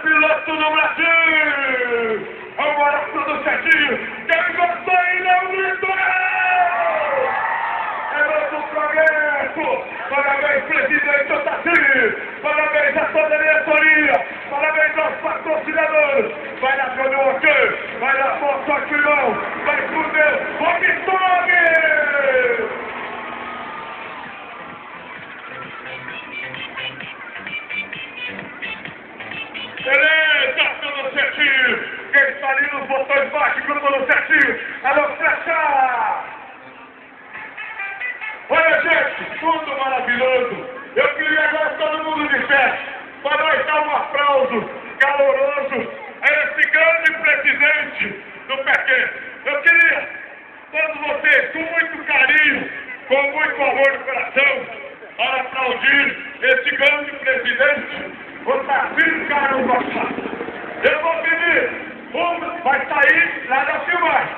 piloto do Brasil! Agora tudo certinho! Quem gostou aí, não gritou! É nosso progresso! Parabéns, presidente Otacílio! Parabéns a toda a diretoria! Parabéns aos patrocinadores! Vai na canoa aqui! Vai na foto aqui não! Vai com Deus! Tome! Beleza, tudo certinho! Quem está ali nos botões baixos, tudo certinho! Alô, flecha! Olha, gente, tudo maravilhoso! Eu queria agora todo mundo de pé para nós dar um aplauso caloroso a esse grande presidente do PQ. Eu queria, todos vocês, com muito carinho, com muito amor no coração, para aplaudir esse grande presidente, Otacílio Carlos Machado. Eu vou pedir, vai sair lá da filmagem.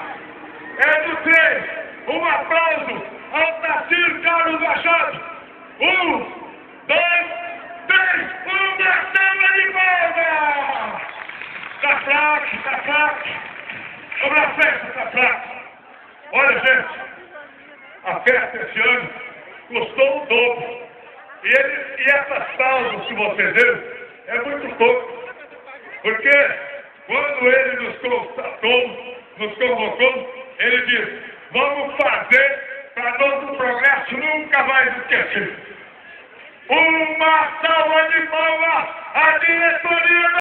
É do 3, um aplauso ao Otacílio Carlos Machado. 1, 2, 3, uma salva de palmas! Tá fraco. Vamos na festa, tá fraco. Olha, gente, a festa esse ano custou o dobro. E essas pausas que você deu é muito pouco. Porque quando ele nos convocou,